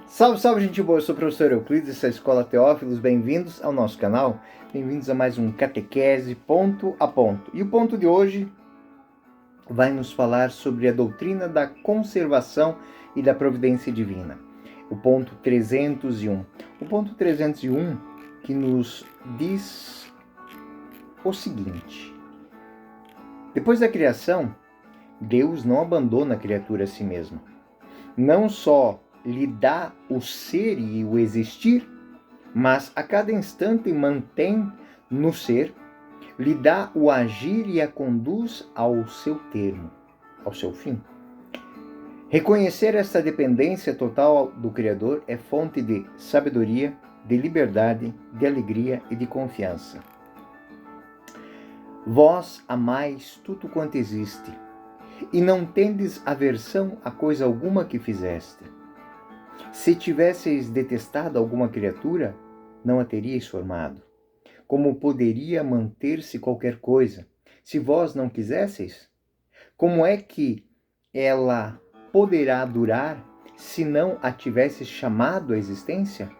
Salve, salve, gente boa! Eu sou o professor Euclides, essa é a Escola Teófilos. Bem-vindos ao nosso canal. Bem-vindos a mais um Catequese Ponto a Ponto. E o ponto de hoje vai nos falar sobre a doutrina da conservação e da providência divina. O ponto 301. O ponto 301 que nos diz o seguinte: depois da criação, Deus não abandona a criatura a si mesma. Não só lhe dá o ser e o existir, mas a cada instante mantém no ser, lhe dá o agir e a conduz ao seu termo, ao seu fim. Reconhecer esta dependência total do Criador é fonte de sabedoria, de liberdade, de alegria e de confiança. Vós amais tudo quanto existe, e não tendes aversão a coisa alguma que fizeste. Se tivesseis detestado alguma criatura, não a teríeis formado. Como poderia manter-se qualquer coisa, se vós não quisesseis? Como é que ela poderá durar, se não a tivesses chamado à existência?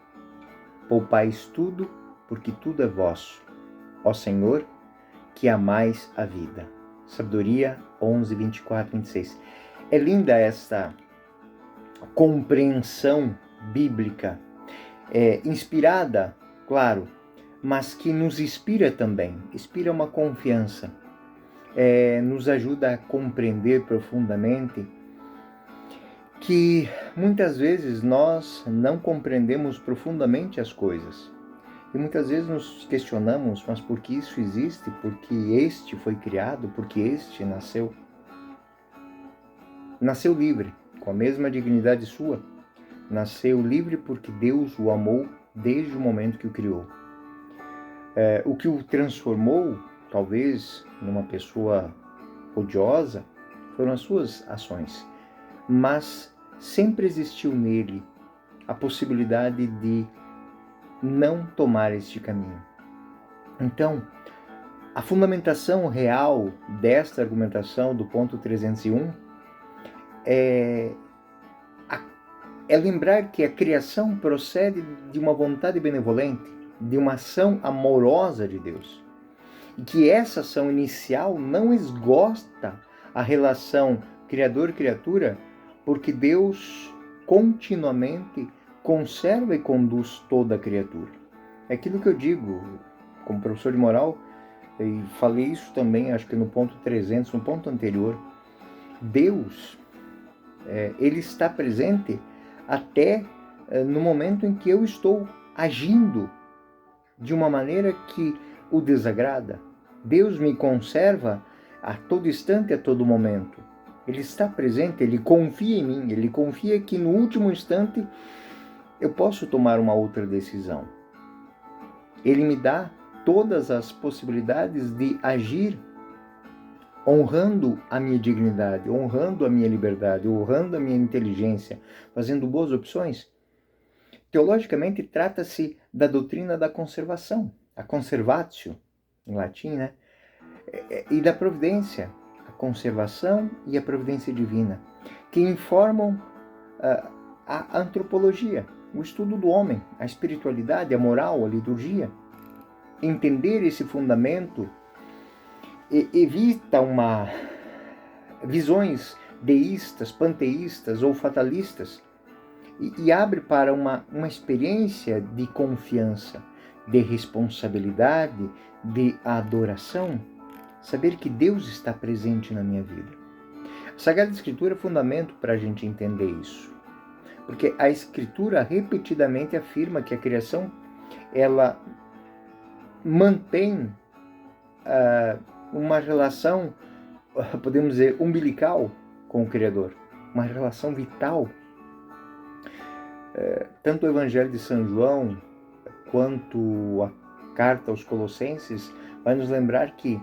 Poupais tudo, porque tudo é vosso. Ó Senhor, que amais a vida. Sabedoria 11, 24, 26. É linda esta compreensão bíblica, inspirada, claro, mas que nos inspira também, inspira uma confiança, nos ajuda a compreender profundamente que muitas vezes nós não compreendemos profundamente as coisas. E muitas vezes nos questionamos, mas por que isso existe? Por que este foi criado? Por que este nasceu? Nasceu livre, com a mesma dignidade sua. Nasceu livre porque Deus o amou desde o momento que o criou. O que o transformou, talvez, numa pessoa odiosa, foram as suas ações. Mas sempre existiu nele a possibilidade de não tomar este caminho. Então, a fundamentação real desta argumentação do ponto 301 é lembrar que a criação procede de uma vontade benevolente, de uma ação amorosa de Deus. E que essa ação inicial não esgota a relação Criador-criatura, porque Deus continuamente conserva e conduz toda a criatura. É aquilo que eu digo, como professor de moral, e falei isso também, acho que no ponto 300, no ponto anterior. Deus, ele está presente até no momento em que eu estou agindo de uma maneira que o desagrada. Deus me conserva a todo instante, a todo momento. Ele está presente, ele confia em mim, ele confia que no último instante eu posso tomar uma outra decisão. Ele me dá todas as possibilidades de agir honrando a minha dignidade, honrando a minha liberdade, honrando a minha inteligência, fazendo boas opções. Teologicamente, trata-se da doutrina da conservação, a conservatio, em latim, né? E da providência, a conservação e a providência divina, que informam a antropologia, o estudo do homem, a espiritualidade, a moral, a liturgia. Entender esse fundamento evita visões deístas, panteístas ou fatalistas e abre para uma experiência de confiança, de responsabilidade, de adoração, saber que Deus está presente na minha vida. A Sagrada Escritura é fundamento para a gente entender isso, porque a Escritura repetidamente afirma que a criação ela mantém uma relação, podemos dizer, umbilical com o Criador, uma relação vital. Tanto o Evangelho de São João quanto a carta aos Colossenses vai nos lembrar que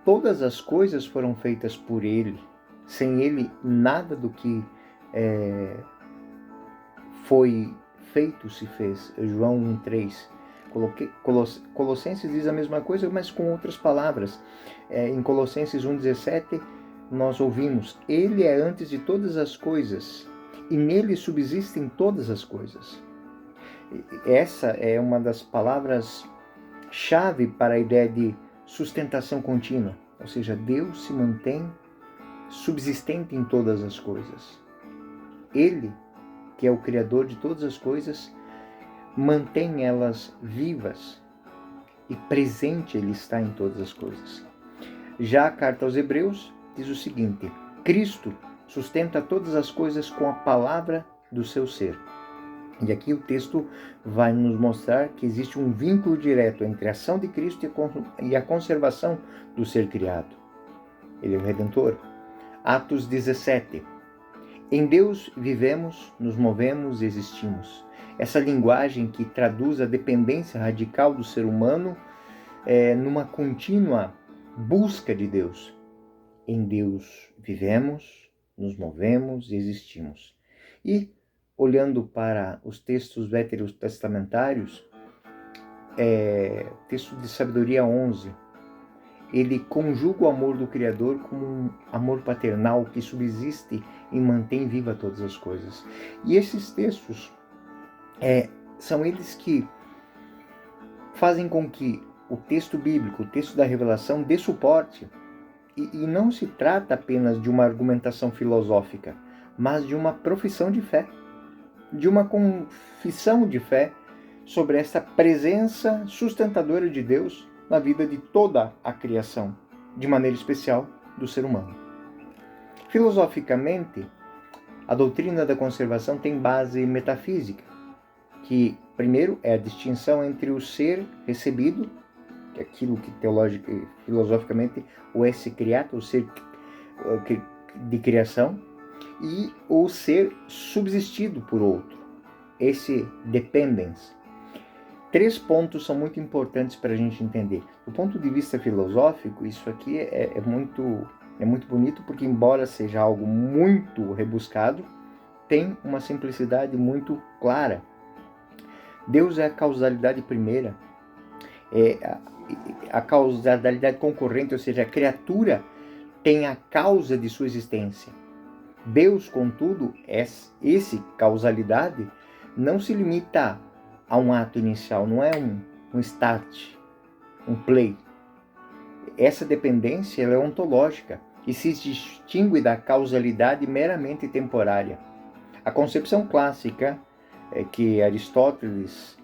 todas as coisas foram feitas por Ele. Sem Ele, nada do que foi feito se fez. João 1,3. Colossenses diz a mesma coisa, mas com outras palavras. Em Colossenses 1,17, nós ouvimos: Ele é antes de todas as coisas, e nele subsistem todas as coisas. Essa é uma das palavras-chave para a ideia de sustentação contínua, ou seja, Deus se mantém subsistente em todas as coisas. Ele, que é o Criador de todas as coisas, mantém elas vivas e presente Ele está em todas as coisas. Já a carta aos Hebreus diz o seguinte: Cristo sustenta todas as coisas com a palavra do seu ser. E aqui o texto vai nos mostrar que existe um vínculo direto entre a ação de Cristo e a conservação do ser criado. Ele é o Redentor. Atos 17. Em Deus vivemos, nos movemos e existimos. Essa linguagem que traduz a dependência radical do ser humano numa contínua busca de Deus. Em Deus vivemos, nos movemos e existimos. E, olhando para os textos veterotestamentários, texto de Sabedoria 11, ele conjuga o amor do Criador como um amor paternal que subsiste e mantém viva todas as coisas. E esses textos são eles que fazem com que o texto bíblico, o texto da revelação, dê suporte. E não se trata apenas de uma argumentação filosófica, mas de uma profissão de fé, de uma confissão de fé sobre essa presença sustentadora de Deus na vida de toda a criação, de maneira especial do ser humano. Filosoficamente, a doutrina da conservação tem base metafísica, que, primeiro, é a distinção entre o ser recebido, que é aquilo que filosoficamente o esse criato, o ser de criação, e o ser subsistido por outro, esse dependens. 3 pontos são muito importantes para a gente entender. Do ponto de vista filosófico, isso aqui é muito bonito, porque embora seja algo muito rebuscado, tem uma simplicidade muito clara. Deus é a causalidade primeira, a causalidade concorrente, ou seja, a criatura tem a causa de sua existência. Deus, contudo, esse causalidade não se limita a um ato inicial, não é um start, um play. Essa dependência ela é ontológica e se distingue da causalidade meramente temporária. A concepção clássica que Aristóteles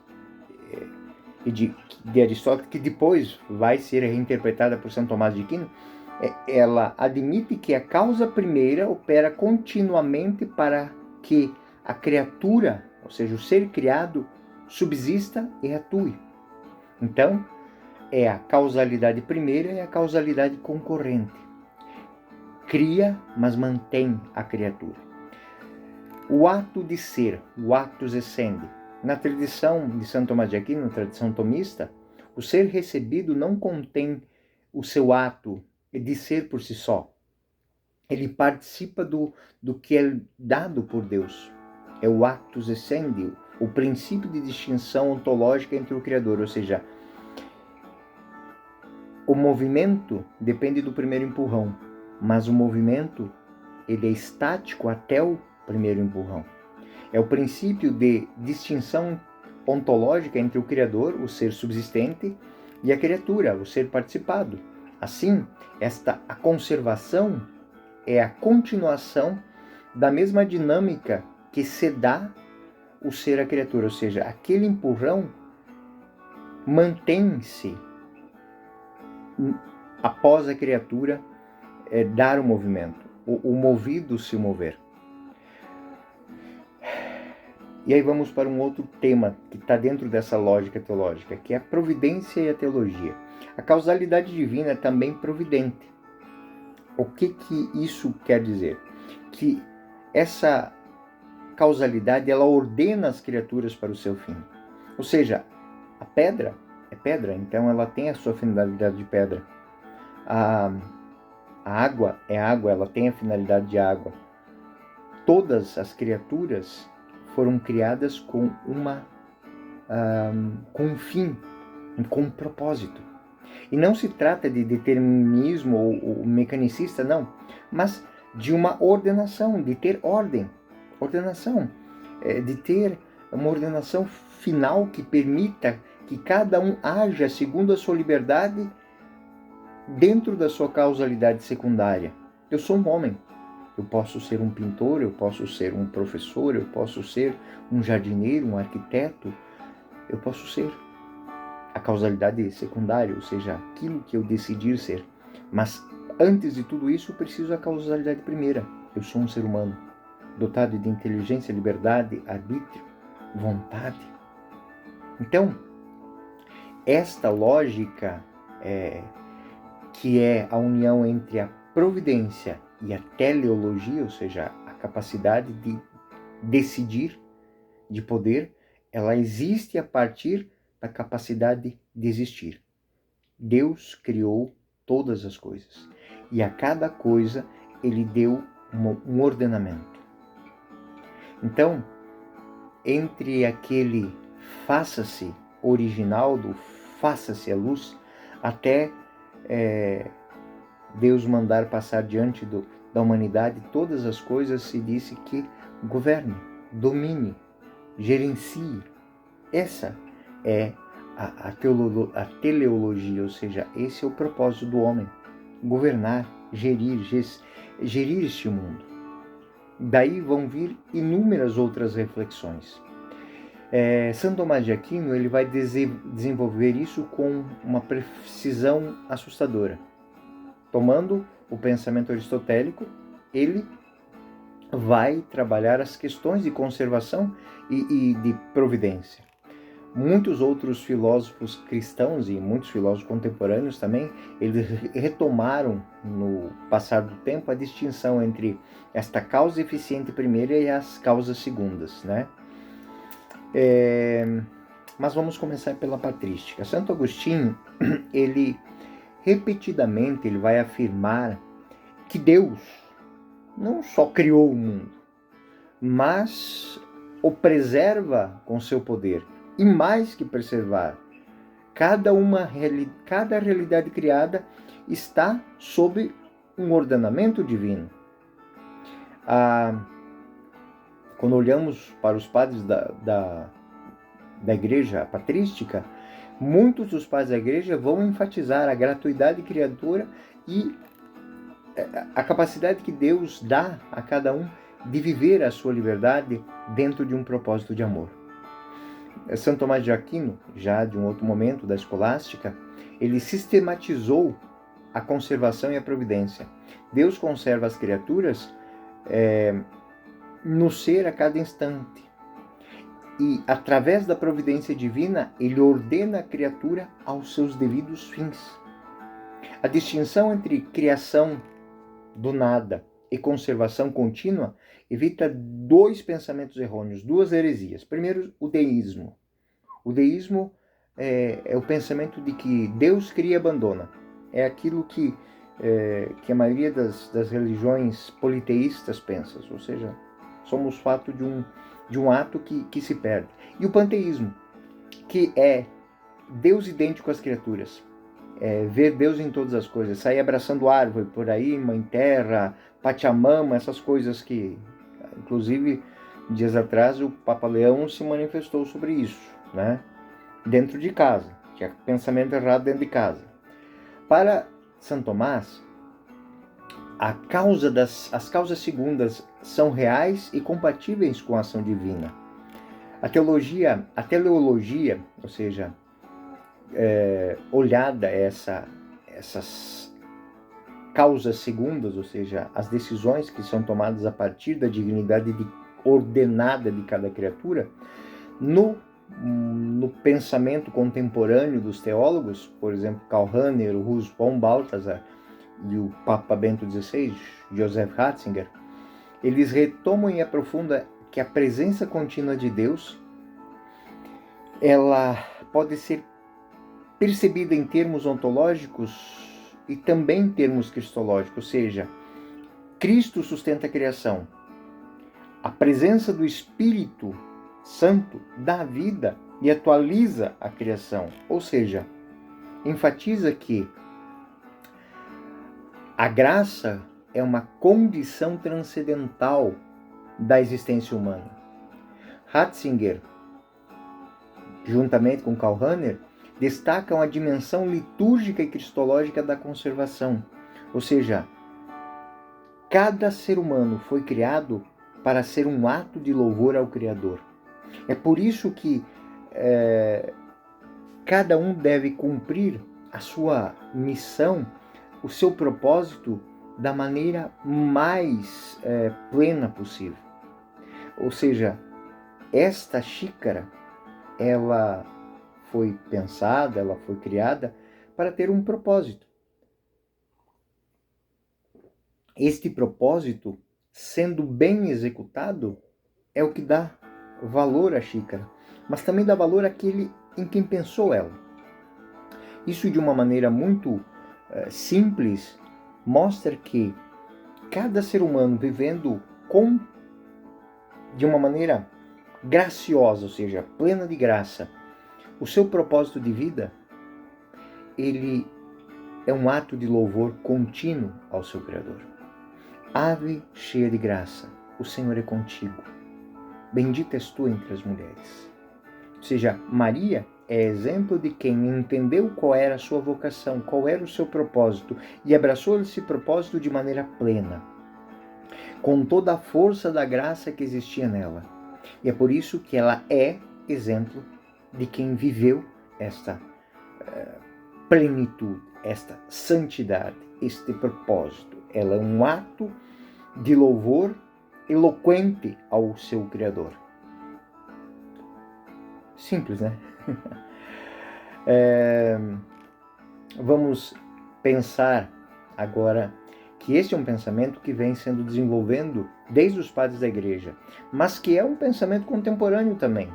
de Aristóteles, que depois vai ser reinterpretada por São Tomás de Aquino, ela admite que a causa primeira opera continuamente para que a criatura, ou seja, o ser criado, subsista e atue. Então, é a causalidade primeira e a causalidade concorrente. Cria, mas mantém a criatura. O ato de ser, o actus essendi. Na tradição de São Tomás de Aquino, na tradição tomista, o ser recebido não contém o seu ato de ser por si só. Ele participa do que é dado por Deus. É o actus essendi, o princípio de distinção ontológica entre o Criador, ou seja, o movimento depende do primeiro empurrão, mas o movimento ele é estático até o primeiro empurrão. É o princípio de distinção ontológica entre o Criador, o ser subsistente, e a criatura, o ser participado. Assim, a conservação é a continuação da mesma dinâmica que se dá o ser a criatura, ou seja, aquele empurrão mantém-se após a criatura dar o movimento, o movido se mover. E aí vamos para um outro tema que está dentro dessa lógica teológica, que é a providência e a teologia. A causalidade divina é também providente. O que isso quer dizer? Que essa causalidade ela ordena as criaturas para o seu fim. Ou seja, a pedra é pedra, então ela tem a sua finalidade de pedra. A água é água, ela tem a finalidade de água. Todas as criaturas foram criadas com um fim, com um propósito. E não se trata de determinismo ou mecanicista, não, mas de uma ordenação, de ter ordem. Ordenação de ter uma ordenação final que permita que cada um haja segundo a sua liberdade dentro da sua causalidade secundária. Eu sou um homem. Eu posso ser um pintor, eu posso ser um professor, eu posso ser um jardineiro, um arquiteto. Eu posso ser a causalidade secundária, ou seja, aquilo que eu decidir ser. Mas antes de tudo isso, eu preciso da causalidade primeira. Eu sou um ser humano, dotado de inteligência, liberdade, arbítrio, vontade. Então, esta lógica que é a união entre a providência e a teleologia, ou seja, a capacidade de decidir, de poder, ela existe a partir da capacidade de existir. Deus criou todas as coisas e a cada coisa ele deu um ordenamento. Então, entre aquele faça-se original do faça-se a luz, até Deus mandar passar diante da humanidade todas as coisas, se disse que governe, domine, gerencie. Essa é a teleologia, ou seja, esse é o propósito do homem, governar, gerir este mundo. Daí vão vir inúmeras outras reflexões. São Tomás de Aquino ele vai desenvolver isso com uma precisão assustadora. Tomando o pensamento aristotélico, ele vai trabalhar as questões de conservação e de providência. Muitos outros filósofos cristãos e muitos filósofos contemporâneos também, eles retomaram no passar do tempo a distinção entre esta causa eficiente primeira e as causas segundas, né? Mas vamos começar pela patrística. Santo Agostinho, ele repetidamente ele vai afirmar que Deus não só criou o mundo, mas o preserva com seu poder. E mais que preservar, cada realidade criada está sob um ordenamento divino. Quando olhamos para os padres da igreja patrística, muitos dos padres da igreja vão enfatizar a gratuidade criadora e a capacidade que Deus dá a cada um de viver a sua liberdade dentro de um propósito de amor. São Tomás de Aquino, já de um outro momento da escolástica, ele sistematizou a conservação e a providência. Deus conserva as criaturas no ser a cada instante. E, através da providência divina, ele ordena a criatura aos seus devidos fins. A distinção entre criação do nada e conservação contínua evita dois pensamentos errôneos, duas heresias. Primeiro, o deísmo. O deísmo é o pensamento de que Deus cria e abandona. É aquilo que a maioria das religiões politeístas pensa, ou seja, somos fato de um ato que se perde. E o panteísmo, que é Deus idêntico às criaturas. Ver Deus em todas as coisas, sair abraçando árvore por aí, mãe terra, Pachamama, essas coisas que, inclusive, dias atrás o Papa Leão se manifestou sobre isso, né? Dentro de casa, tinha pensamento errado dentro de casa. Para São Tomás, as causas segundas são reais e compatíveis com a ação divina. A teleologia, ou seja, olhada essas causas segundas, ou seja, as decisões que são tomadas a partir da dignidade ordenada de cada criatura, no pensamento contemporâneo dos teólogos, por exemplo, Karl Rahner, Hus von Balthasar e o Papa Bento XVI, Joseph Ratzinger, eles retomam e aprofundam que a presença contínua de Deus, ela pode ser percebida em termos ontológicos e também em termos cristológicos, ou seja, Cristo sustenta a criação. A presença do Espírito Santo dá vida e atualiza a criação, ou seja, enfatiza que a graça é uma condição transcendental da existência humana. Ratzinger, juntamente com Karl Rahner, destacam a dimensão litúrgica e cristológica da conservação. Ou seja, cada ser humano foi criado para ser um ato de louvor ao Criador. É por isso que cada um deve cumprir a sua missão, o seu propósito, da maneira mais plena possível. Ou seja, esta xícara, ela foi pensada, ela foi criada para ter um propósito. Este propósito, sendo bem executado, é o que dá valor à xícara, mas também dá valor àquele em quem pensou ela. Isso, de uma maneira muito simples, mostra que cada ser humano vivendo de uma maneira graciosa, ou seja, plena de graça, o seu propósito de vida, ele é um ato de louvor contínuo ao seu Criador. Ave cheia de graça, o Senhor é contigo. Bendita és tu entre as mulheres. Ou seja, Maria é exemplo de quem entendeu qual era a sua vocação, qual era o seu propósito e abraçou esse propósito de maneira plena, com toda a força da graça que existia nela. E é por isso que ela é exemplo de quem viveu esta plenitude, esta santidade, este propósito. Ela é um ato de louvor eloquente ao seu Criador. Simples, né? Vamos pensar agora que este é um pensamento que vem sendo desenvolvendo desde os padres da igreja, mas que é um pensamento contemporâneo também.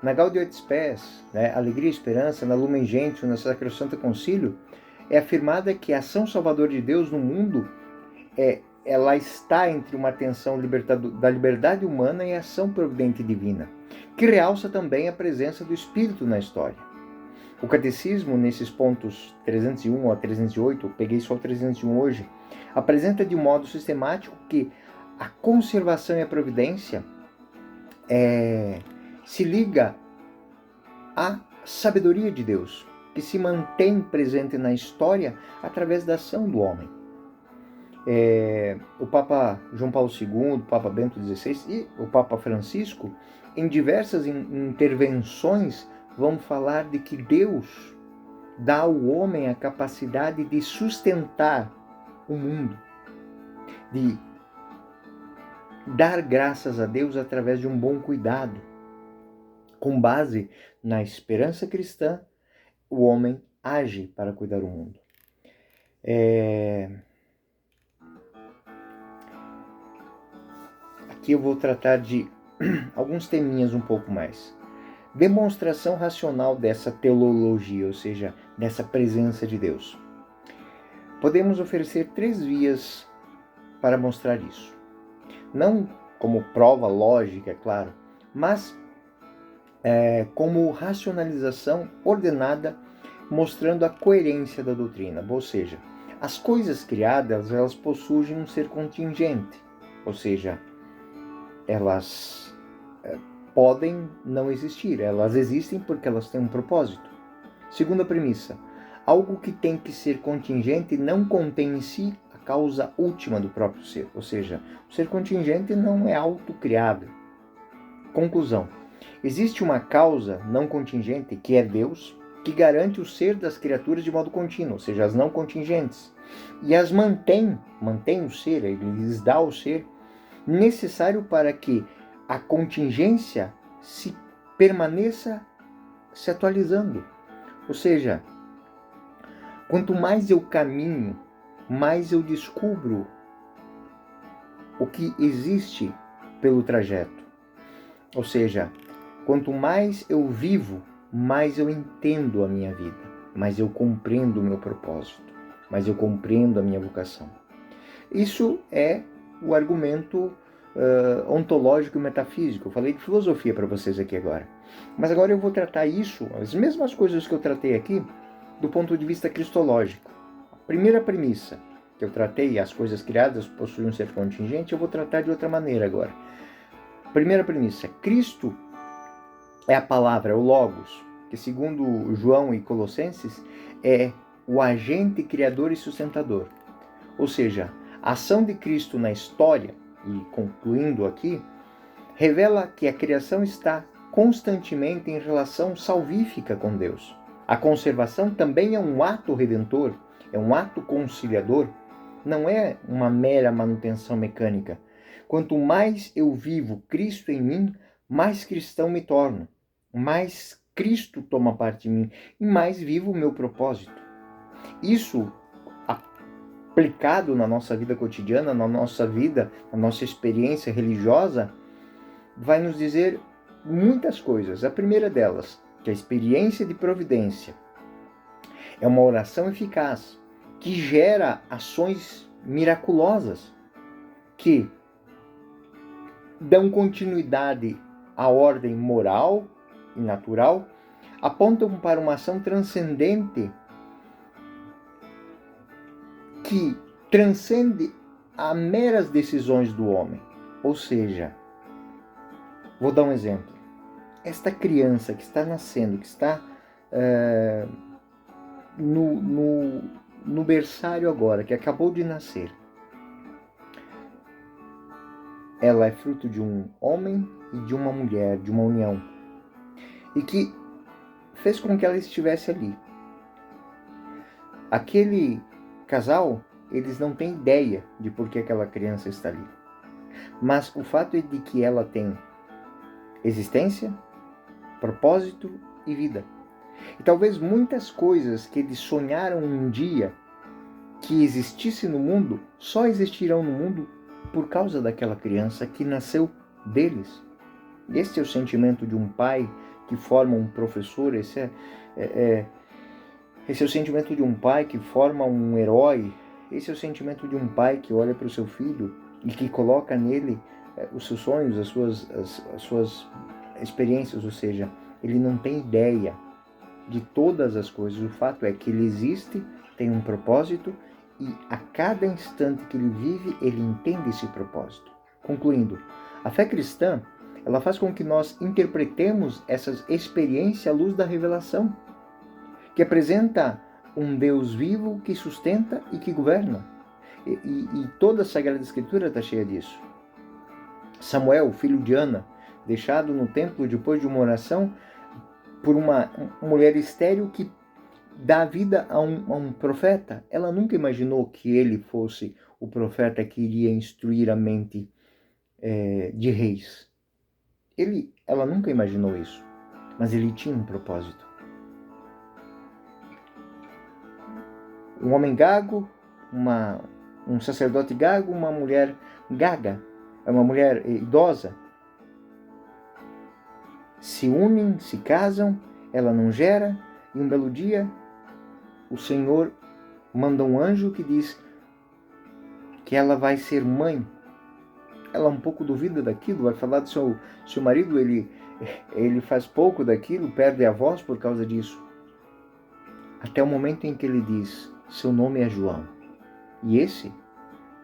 Na Gaudium et Spes, né, Alegria e Esperança, na Lumen Gentium, na Sacrosanto Concílio, é afirmada que a ação salvadora de Deus no mundo ela está entre uma tensão da liberdade humana e a ação providente divina, que realça também a presença do Espírito na história. O Catecismo, nesses pontos 301 a 308, peguei só o 301 hoje, apresenta de modo sistemático que a conservação e a providência se liga à sabedoria de Deus, que se mantém presente na história através da ação do homem. O Papa João Paulo II, o Papa Bento XVI e o Papa Francisco, em diversas intervenções, vão falar de que Deus dá ao homem a capacidade de sustentar o mundo, de dar graças a Deus através de um bom cuidado. Com base na esperança cristã, o homem age para cuidar do mundo. Aqui eu vou tratar de alguns teminhas um pouco mais. Demonstração racional dessa teologia, ou seja, dessa presença de Deus. Podemos oferecer 3 vias para mostrar isso. Não como prova lógica, é claro, mas como racionalização ordenada, mostrando a coerência da doutrina. Ou seja, as coisas criadas, elas possuem um ser contingente, ou seja, elas podem não existir, elas existem porque elas têm um propósito. Segunda premissa, algo que tem que ser contingente não contém em si a causa última do próprio ser, ou seja, o ser contingente não é autocriável. Conclusão, existe uma causa não contingente, que é Deus, que garante o ser das criaturas de modo contínuo, ou seja, as não contingentes, e as mantém o ser, ele lhes dá o ser necessário para que a contingência se permaneça se atualizando. Ou seja, quanto mais eu caminho, mais eu descubro o que existe pelo trajeto. Ou seja, quanto mais eu vivo, mais eu entendo a minha vida, mais eu compreendo o meu propósito, mais eu compreendo a minha vocação. Isso é o argumento ontológico e metafísico. Eu falei de filosofia para vocês aqui agora. Mas agora eu vou tratar isso, as mesmas coisas que eu tratei aqui, do ponto de vista cristológico. A primeira premissa que eu tratei, as coisas criadas possuem um ser contingente, eu vou tratar de outra maneira agora. primeira premissa, Cristo é a palavra, é o Logos, que segundo João e Colossenses é o agente criador e sustentador. Ou seja, a ação de Cristo na história, e concluindo aqui, revela que a criação está constantemente em relação salvífica com Deus. A conservação também é um ato redentor, é um ato conciliador, não é uma mera manutenção mecânica. Quanto mais eu vivo Cristo em mim, mais cristão me torno, mais Cristo toma parte de mim e mais vivo o meu propósito. Isso, aplicado na nossa vida cotidiana, na nossa vida, na nossa experiência religiosa, vai nos dizer muitas coisas. A primeira delas, que a experiência de providência é uma oração eficaz, que gera ações miraculosas, que dão continuidade à ordem moral e natural, apontam para uma ação transcendente que transcende as meras decisões do homem. Ou seja, vou dar um exemplo. Esta criança que está nascendo, que está no berçário agora, que acabou de nascer, ela é fruto de um homem e de uma mulher, de uma união, e que fez com que ela estivesse ali. Aquele casal, eles não têm ideia de por que aquela criança está ali. Mas o fato é de que ela tem existência, propósito e vida. E talvez muitas coisas que eles sonharam um dia que existisse no mundo, só existirão no mundo por causa daquela criança que nasceu deles. Este é o sentimento de um pai que forma um professor, esse é o sentimento de um pai que forma um herói, esse é o sentimento de um pai que olha para o seu filho e que coloca nele os seus sonhos, as suas experiências, ou seja, ele não tem ideia de todas as coisas. O fato é que ele existe, tem um propósito e a cada instante que ele vive, ele entende esse propósito. Concluindo, a fé cristã, ela faz com que nós interpretemos essas experiências à luz da revelação, que apresenta um Deus vivo que sustenta e que governa. E toda a Sagrada Escritura está cheia disso. Samuel, filho de Ana, deixado no templo depois de uma oração por uma mulher estéril que dá vida a um profeta. Ela nunca imaginou que ele fosse o profeta que iria instruir a mente de reis. Ela nunca imaginou isso, mas ele tinha um propósito. Um homem gago, um sacerdote gago, uma mulher gaga, uma mulher idosa, se unem, se casam, ela não gera, e um belo dia o Senhor manda um anjo que diz que ela vai ser mãe. Ela um pouco duvida daquilo, vai falar do seu marido, ele faz pouco daquilo, perde a voz por causa disso. Até o momento em que ele diz, seu nome é João. E esse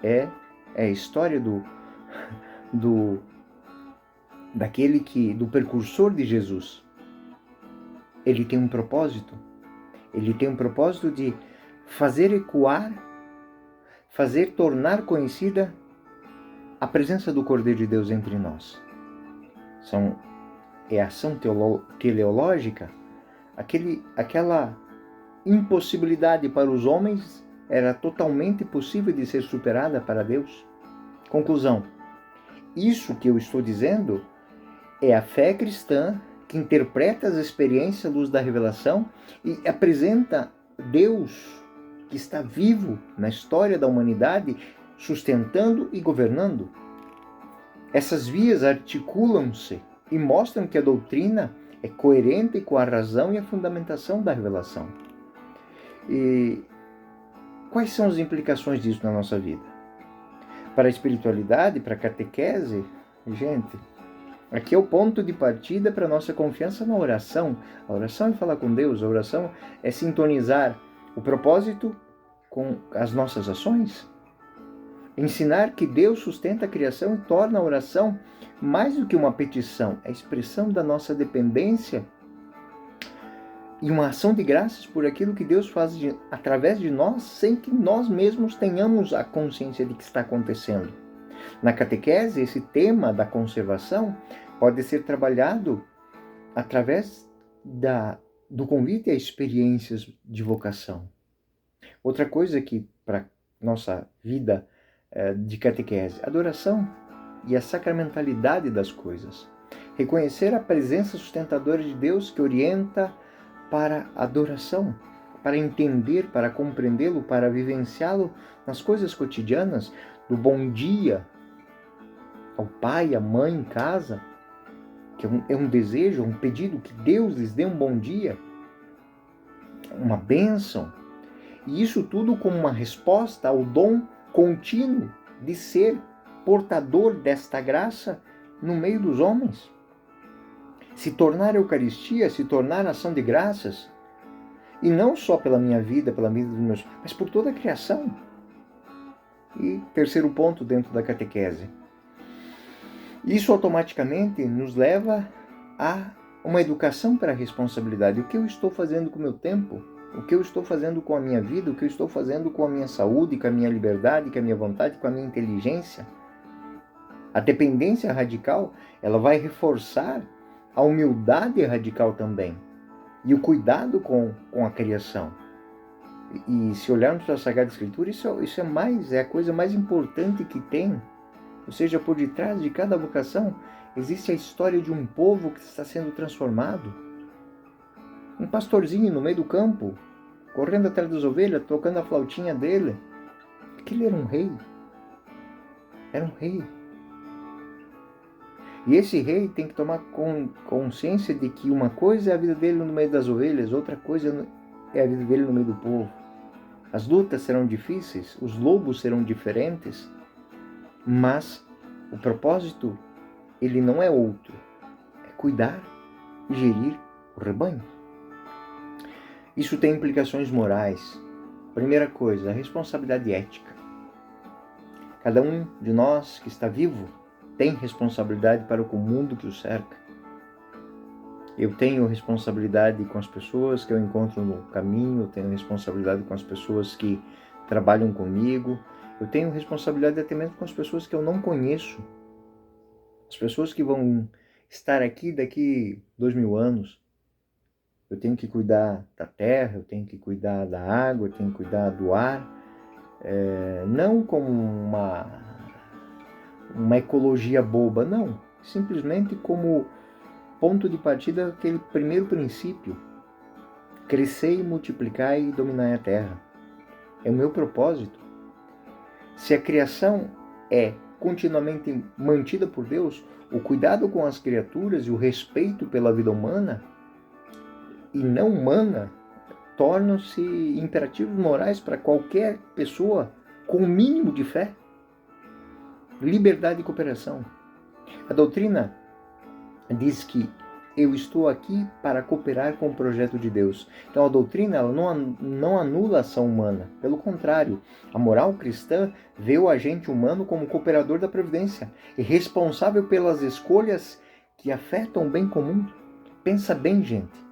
é a história do precursor de Jesus. Ele tem um propósito. Ele tem um propósito de fazer ecoar, fazer tornar conhecida a presença do Cordeiro de Deus entre nós. É a ação teleológica, aquela impossibilidade para os homens era totalmente possível de ser superada para Deus. Conclusão. Isso que eu estou dizendo é a fé cristã que interpreta as experiências à luz da revelação e apresenta Deus que está vivo na história da humanidade, sustentando e governando. Essas vias articulam-se e mostram que a doutrina é coerente com a razão e a fundamentação da revelação. E quais são as implicações disso na nossa vida? Para a espiritualidade, para a catequese, gente, aqui é o ponto de partida para a nossa confiança na oração. A oração é falar com Deus, a oração é sintonizar o propósito com as nossas ações. Ensinar que Deus sustenta a criação e torna a oração mais do que uma petição, é a expressão da nossa dependência e uma ação de graças por aquilo que Deus faz através de nós, sem que nós mesmos tenhamos a consciência de que está acontecendo. Na catequese, esse tema da conservação pode ser trabalhado através do convite a experiências de vocação. Outra coisa que, para nossa vida de catequese, adoração e a sacramentalidade das coisas. Reconhecer a presença sustentadora de Deus que orienta para a adoração, para entender, para compreendê-lo, para vivenciá-lo nas coisas cotidianas, do bom dia ao pai, à mãe em casa, que é um desejo, um pedido que Deus lhes dê um bom dia, uma bênção. E isso tudo como uma resposta ao dom contínuo de ser portador desta graça no meio dos homens. Se tornar Eucaristia, se tornar ação de graças, e não só pela minha vida, pela vida dos meus, mas por toda a criação. E terceiro ponto dentro da catequese. Isso automaticamente nos leva a uma educação para a responsabilidade. O que eu estou fazendo com o meu tempo? O que eu estou fazendo com a minha vida? O que eu estou fazendo com a minha saúde, com a minha liberdade, com a minha vontade, com a minha inteligência? A dependência radical, ela vai reforçar a humildade radical também. E o cuidado com a criação. E se olharmos para a Sagrada Escritura, isso é a coisa mais importante que tem. Ou seja, por detrás de cada vocação existe a história de um povo que está sendo transformado. Um pastorzinho no meio do campo, correndo atrás das ovelhas, tocando a flautinha dele. Aquele era um rei. Era um rei. E esse rei tem que tomar consciência de que uma coisa é a vida dele no meio das ovelhas, outra coisa é a vida dele no meio do povo. As lutas serão difíceis, os lobos serão diferentes, mas o propósito, ele não é outro. É cuidar e gerir o rebanho. Isso tem implicações morais. Primeira coisa, a responsabilidade ética. Cada um de nós que está vivo tem responsabilidade para o mundo que o cerca. Eu tenho responsabilidade com as pessoas que eu encontro no caminho, eu tenho responsabilidade com as pessoas que trabalham comigo, eu tenho responsabilidade até mesmo com as pessoas que eu não conheço, as pessoas que vão estar aqui daqui 2000 anos. Eu tenho que cuidar da terra, eu tenho que cuidar da água, eu tenho que cuidar do ar, não como uma ecologia boba, não. Simplesmente como ponto de partida aquele primeiro princípio. Crescer e multiplicar e dominar a terra. É o meu propósito. Se a criação é continuamente mantida por Deus, o cuidado com as criaturas e o respeito pela vida humana e não humana tornam-se imperativos morais para qualquer pessoa com o mínimo de fé. Liberdade e cooperação. A doutrina diz que eu estou aqui para cooperar com o projeto de Deus. Então a doutrina ela não anula a ação humana. Pelo contrário, a moral cristã vê o agente humano como cooperador da providência e responsável pelas escolhas que afetam o bem comum. Pensa bem, gente.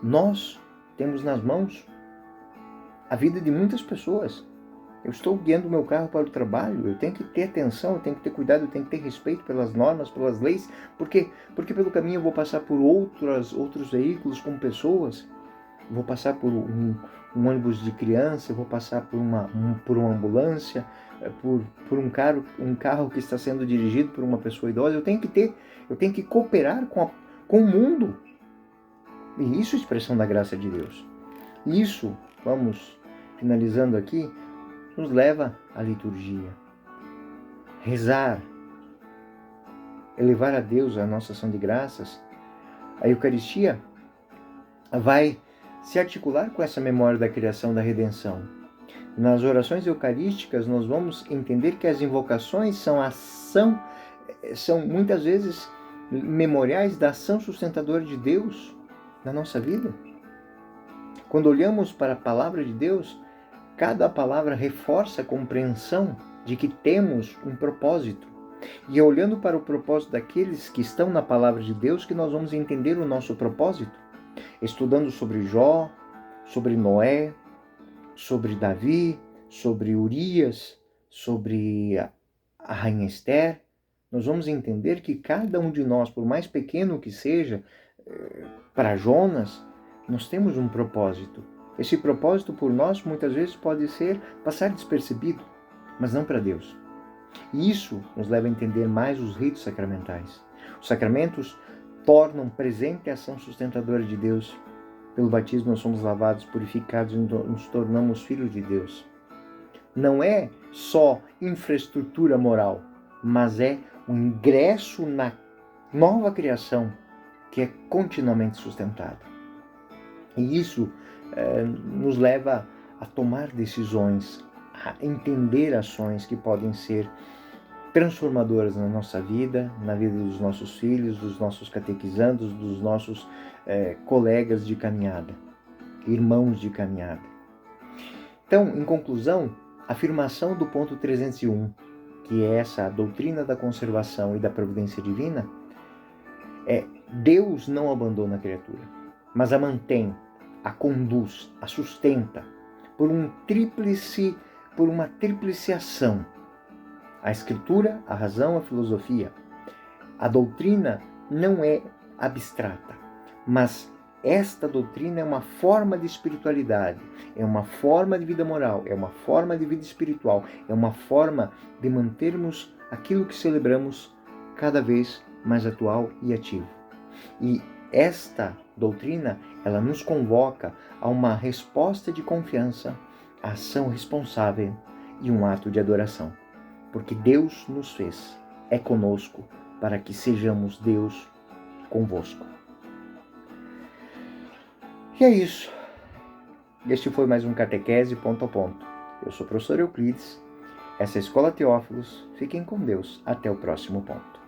Nós temos nas mãos a vida de muitas pessoas. Eu estou guiando o meu carro para o trabalho, eu tenho que ter atenção, eu tenho que ter cuidado, eu tenho que ter respeito pelas normas, pelas leis, porque pelo caminho eu vou passar por outros veículos com pessoas, eu vou passar por um ônibus de criança, eu vou passar por uma ambulância, por um carro que está sendo dirigido por uma pessoa idosa. Eu tenho que cooperar com o mundo. E isso é expressão da graça de Deus. Isso, vamos finalizando aqui, nos leva à liturgia. Rezar, elevar a Deus a nossa ação de graças. A Eucaristia vai se articular com essa memória da criação, da redenção. Nas orações eucarísticas, nós vamos entender que as invocações são muitas vezes memoriais da ação sustentadora de Deus na nossa vida. Quando olhamos para a palavra de Deus, cada palavra reforça a compreensão de que temos um propósito. E é olhando para o propósito daqueles que estão na palavra de Deus que nós vamos entender o nosso propósito. Estudando sobre Jó, sobre Noé, sobre Davi, sobre Urias, sobre a rainha Esther, nós vamos entender que cada um de nós, por mais pequeno que seja, para Jonas, nós temos um propósito. Esse propósito por nós muitas vezes pode ser passar despercebido, mas não para Deus. E isso nos leva a entender mais os ritos sacramentais. Os sacramentos tornam presente a ação sustentadora de Deus. Pelo batismo nós somos lavados, purificados e nos tornamos filhos de Deus. Não é só infraestrutura moral, mas é um ingresso na nova criação que é continuamente sustentada. E isso nos leva a tomar decisões, a entender ações que podem ser transformadoras na nossa vida, na vida dos nossos filhos, dos nossos catequizandos, dos nossos colegas de caminhada, irmãos de caminhada. Então, em conclusão, a afirmação do ponto 301, que é essa doutrina da conservação e da providência divina, Deus não abandona a criatura, mas a mantém, a conduz, a sustenta por uma tríplice ação. A Escritura, a razão, a filosofia. A doutrina não é abstrata, mas esta doutrina é uma forma de espiritualidade, é uma forma de vida moral, é uma forma de vida espiritual, é uma forma de mantermos aquilo que celebramos cada vez mais atual e ativo. E esta doutrina, ela nos convoca a uma resposta de confiança, a ação responsável e um ato de adoração. Porque Deus nos fez, é conosco, para que sejamos Deus convosco. E é isso. Este foi mais um Catequese Ponto a Ponto. Eu sou o professor Euclides, essa é a Escola Teófilos. Fiquem com Deus. Até o próximo ponto.